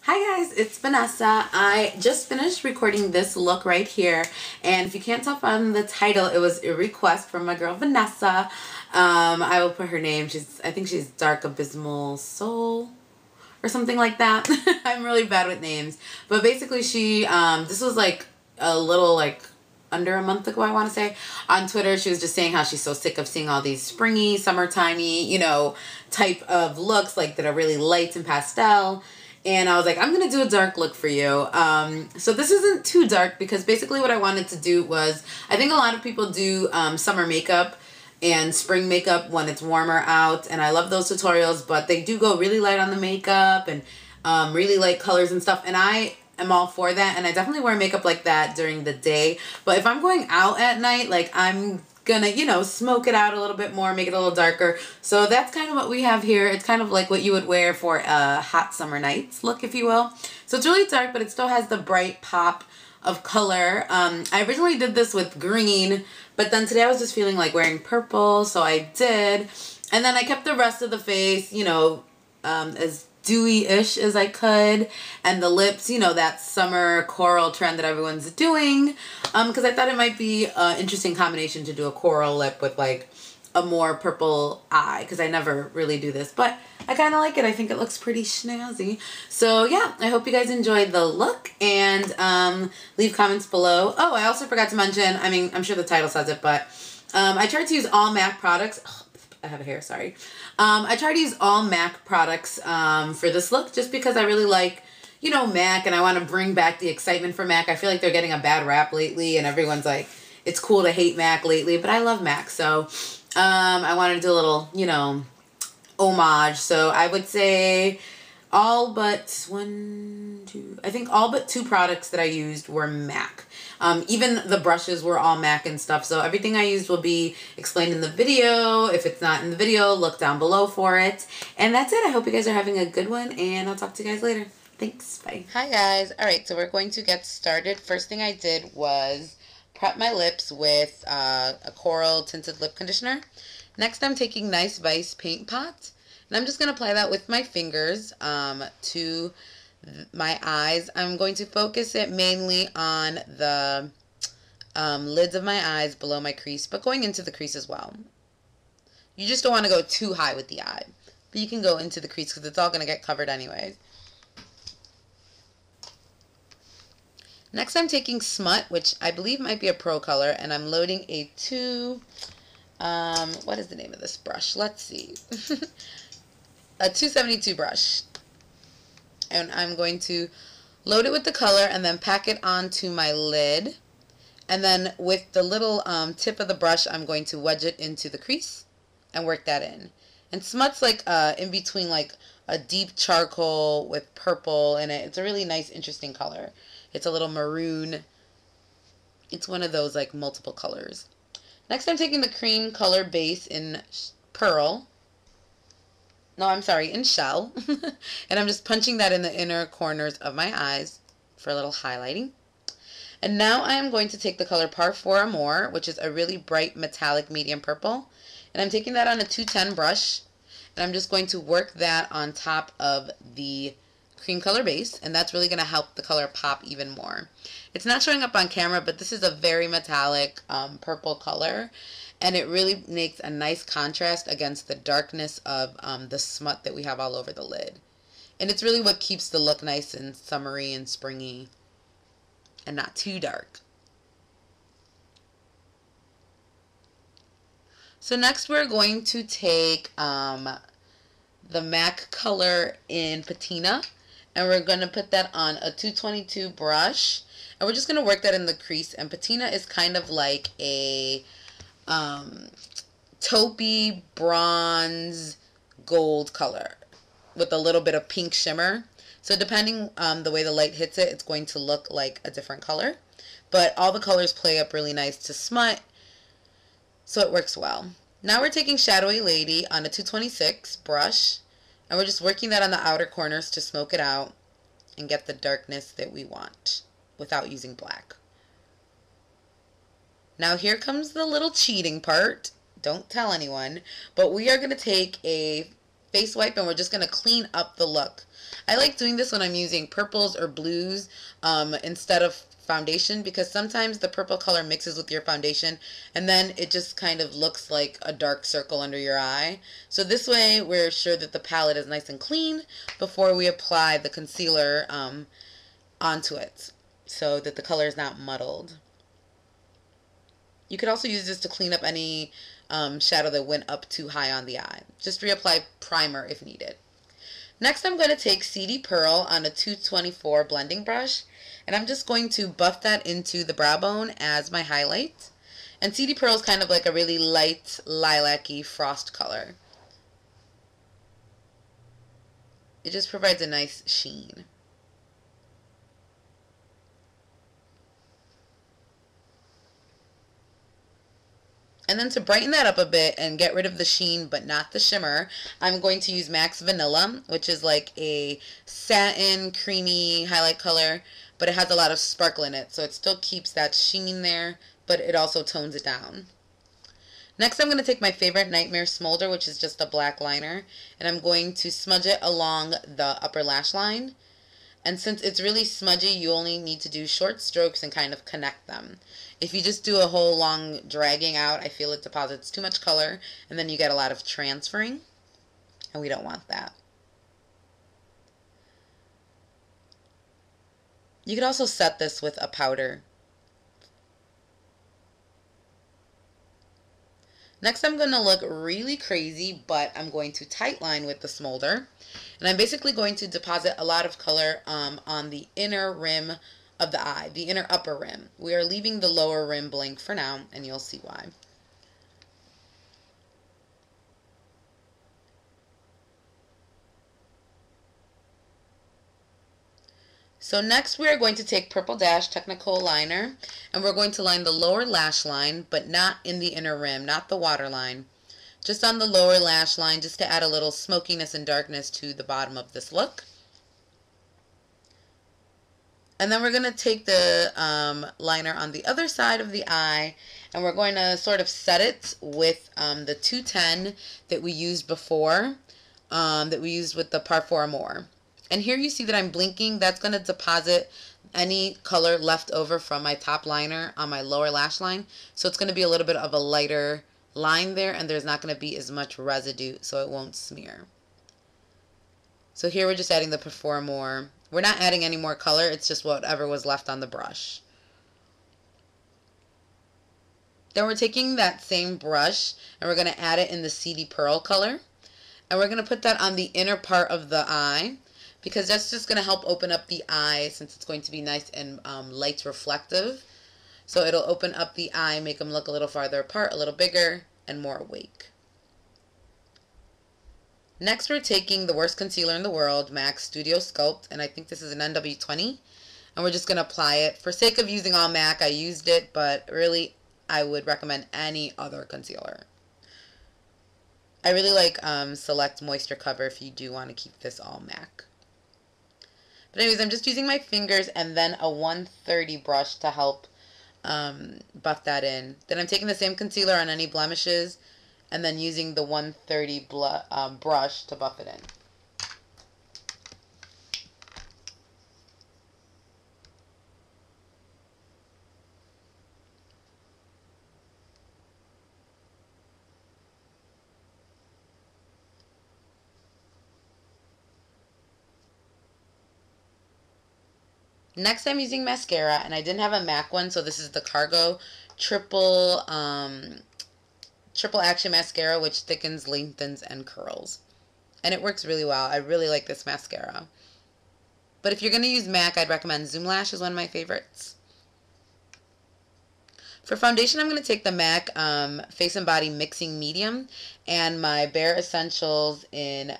Hi guys, it's Vanessa. I just finished recording this look right here, and if you can't tell from the title, it was a request from my girl Vanessa. I will put her name. I think she's DarkxAbyssmalxSoul or something like that. I'm really bad with names, but basically this was like a little under a month ago, I want to say. On Twitter, she was just saying how she's so sick of seeing all these springy, summertimey, type of looks that are really light and pastel. And I was like, I'm going to do a dark look for you. So this isn't too dark because basically what I wanted to do was, I think a lot of people do summer makeup and spring makeup when it's warmer out. And I love those tutorials, but they do go really light on the makeup and really light colors and stuff. And I am all for that. And I definitely wear makeup like that during the day. But if I'm going out at night, I'm gonna, smoke it out a little bit more, make it a little darker. So that's kind of what we have here. It's kind of like what you would wear for a hot summer nights look, if you will. So it's really dark, but it still has the bright pop of color. I originally did this with green, but then today I was just feeling like wearing purple, so I did. And then I kept the rest of the face, as dewy-ish as I could, and the lips, that summer coral trend that everyone's doing, because I thought it might be an interesting combination to do a coral lip with a more purple eye, because I never really do this, but I kind of like it. I think it looks pretty snazzy. So yeah, I hope you guys enjoyed the look, and leave comments below. Oh, I also forgot to mention, I mean, I'm sure the title says it, but I tried to use all MAC products. I have a hair, sorry. I try to use all MAC products for this look just because I really like, MAC, and I want to bring back the excitement for MAC. I feel like they're getting a bad rap lately, and everyone's like, it's cool to hate MAC lately, but I love MAC. So I wanted to do a little, homage. So I would say all but I think all but two products that I used were MAC. Even the brushes were all MAC and stuff. So everything I used will be explained in the video. If it's not in the video, look down below for it. And that's it. I hope you guys are having a good one, and I'll talk to you guys later. Thanks. Bye. Hi guys. All right, so we're going to get started. First thing I did was prep my lips with a coral tinted lip conditioner. Next, I'm taking Nice Vice Paint Pot, and I'm just going to apply that with my fingers to my eyes. I'm going to focus it mainly on the lids of my eyes below my crease, but going into the crease as well. You just don't want to go too high with the eye, but you can go into the crease because it's all going to get covered anyways. Next, I'm taking Smut, which I believe might be a pro color, and I'm loading a what is the name of this brush? Let's see. A 272 brush. And I'm going to load it with the color and then pack it onto my lid. And then with the little tip of the brush, I'm going to wedge it into the crease and work that in. And Smut's in between a deep charcoal with purple in it. It's a really nice, interesting color. It's a little maroon. It's one of those multiple colors. Next, I'm taking the cream color base in Pearl. No, I'm sorry, in Shell. And I'm just punching that in the inner corners of my eyes for a little highlighting. And now I am going to take the color Parfour Amour, which is a really bright metallic medium purple. And I'm taking that on a 210 brush. And I'm just going to work that on top of the cream color base. And that's really going to help the color pop even more. It's not showing up on camera, but this is a very metallic purple color. And it really makes a nice contrast against the darkness of the smut that we have all over the lid. And it's really what keeps the look nice and summery and springy and not too dark. So next we're going to take the MAC color in Patina, and we're going to put that on a 222 brush. And we're just going to work that in the crease. And Patina is kind of like a taupey bronze gold color with a little bit of pink shimmer. So depending the way the light hits it, it's going to look like a different color. But all the colors play up really nice to smut, so it works well. Now we're taking Shadowy Lady on a 226 brush, and we're just working that on the outer corners to smoke it out and get the darkness that we want without using black. Now here comes the little cheating part. Don't tell anyone. But we are going to take a face wipe, and we're just going to clean up the look. I like doing this when I'm using purples or blues instead of foundation, because sometimes the purple color mixes with your foundation and then it just kind of looks like a dark circle under your eye. So this way we're sure that the palette is nice and clean before we apply the concealer onto it, so that the color is not muddled. You could also use this to clean up any shadow that went up too high on the eye. Just reapply primer if needed. Next, I'm going to take CD Pearl on a 224 blending brush, and I'm just going to buff that into the brow bone as my highlight. And CD Pearl is kind of like a really light lilac-y frost color. It just provides a nice sheen. And then to brighten that up a bit and get rid of the sheen but not the shimmer, I'm going to use MAC's Vanilla, which is like a satin creamy highlight color, but it has a lot of sparkle in it, so it still keeps that sheen there, but it also tones it down. Next, I'm going to take my favorite Nightmare Smolder, which is just a black liner, and I'm going to smudge it along the upper lash line. And since it's really smudgy, you only need to do short strokes and kind of connect them. If you just do a whole long dragging out, I feel it deposits too much color, and then you get a lot of transferring, and we don't want that. You could also set this with a powder. Next, I'm going to look really crazy, but I'm going to tightline with the smolder. And I'm basically going to deposit a lot of color on the inner rim of the eye, the inner upper rim. We are leaving the lower rim blank for now, and you'll see why. So next we are going to take Purple Dash Technical Liner, and we're going to line the lower lash line, but not in the inner rim, not the waterline. Just on the lower lash line, just to add a little smokiness and darkness to the bottom of this look. And then we're going to take the liner on the other side of the eye, and we're going to sort of set it with the 210 that we used before, that we used with the Parfum Amour. And here you see that I'm blinking. That's going to deposit any color left over from my top liner on my lower lash line. So it's going to be a little bit of a lighter line there, and there's not going to be as much residue, so it won't smear. So here we're just adding the Parfum Amour. We're not adding any more color. It's just whatever was left on the brush. Then we're taking that same brush, and we're going to add it in the CD Pearl color. And we're going to put that on the inner part of the eye, because that's just going to help open up the eye, since it's going to be nice and light reflective. So it'll open up the eye, make them look a little farther apart, a little bigger, and more awake. Next, we're taking the worst concealer in the world, MAC Studio Sculpt, and I think this is an NW20. And we're just going to apply it. For sake of using all MAC, I used it, but really, I would recommend any other concealer. I really like Select Moisture Cover if you do want to keep this all MAC. But anyways, I'm just using my fingers and then a 130 brush to help buff that in. Then I'm taking the same concealer on any blemishes and then using the 130 brush to buff it in. Next, I'm using mascara, and I didn't have a MAC one, so this is the Cargo Triple Action Mascara, which thickens, lengthens, and curls. And it works really well. I really like this mascara. But if you're going to use MAC, I'd recommend Zoom Lash is one of my favorites. For foundation, I'm going to take the MAC Face and Body Mixing Medium and my Bare Essentials in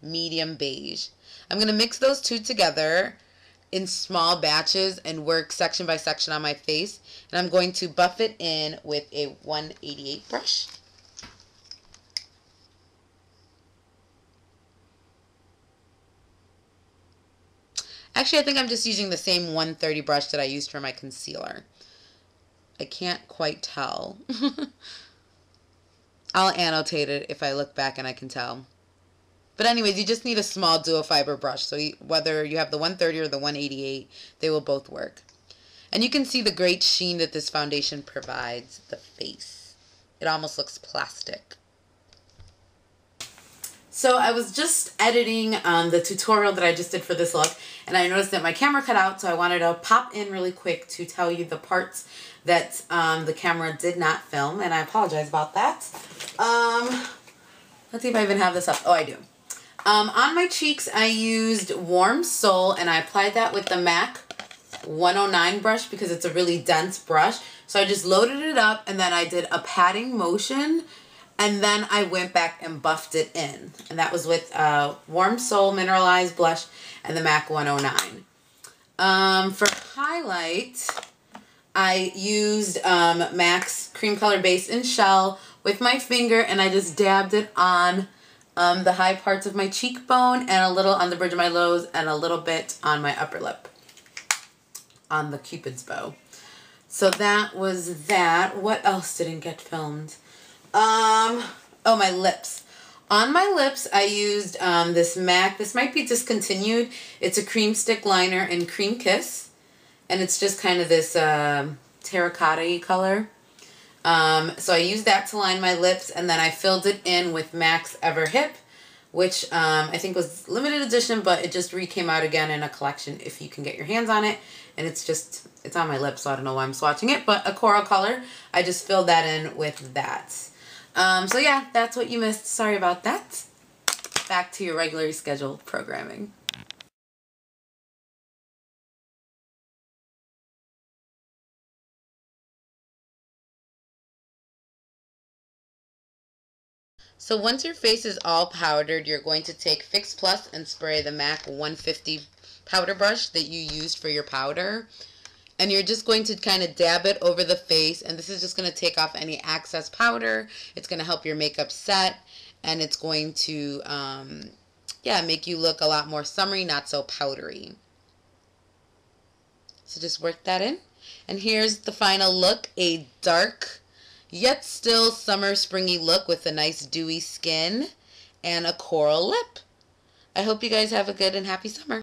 Medium Beige. I'm going to mix those two together in small batches and work section by section on my face, and I'm going to buff it in with a 188 brush. Actually, I think I'm just using the same 130 brush that I used for my concealer. I can't quite tell. I'll annotate it if I look back and I can tell. But anyways, you just need a small dual fiber brush. So whether you have the 130 or the 188, they will both work. And you can see the great sheen that this foundation provides the face. It almost looks plastic. So I was just editing the tutorial that I just did for this look, and I noticed that my camera cut out, so I wanted to pop in really quick to tell you the parts that the camera did not film, and I apologize about that. Let's see if I even have this up. Oh, I do. On my cheeks, I used Warm Soul, and I applied that with the MAC 109 brush because it's a really dense brush. So I just loaded it up, and then I did a patting motion, and then I went back and buffed it in. And that was with Warm Soul Mineralized Blush and the MAC 109. For highlight, I used MAC's Cream Color Base in Shell with my finger, and I just dabbed it on the high parts of my cheekbone and a little on the bridge of my nose and a little bit on my upper lip on the Cupid's bow. So that was that. What else didn't get filmed? Oh, my lips. On my lips, I used this MAC. This might be discontinued. It's a cream stick liner in Cream Kiss. And it's just kind of this terracotta-y color. So I used that to line my lips. And then I filled it in with MAC's Ever Hip, which I think was limited edition, but it just came out again in a collection if you can get your hands on it. And it's on my lips, so I don't know why I'm swatching it, but a coral color. I just filled that in with that. So yeah, that's what you missed. Sorry about that. Back to your regularly scheduled programming. So once your face is all powdered, you're going to take Fix Plus and spray the MAC 150 powder brush that you used for your powder. And you're just going to kind of dab it over the face, and this is just going to take off any excess powder. It's going to help your makeup set, and it's going to, yeah, make you look a lot more summery, not so powdery. So just work that in. And here's the final look, a dark yet still summer springy look with a nice dewy skin and a coral lip. I hope you guys have a good and happy summer.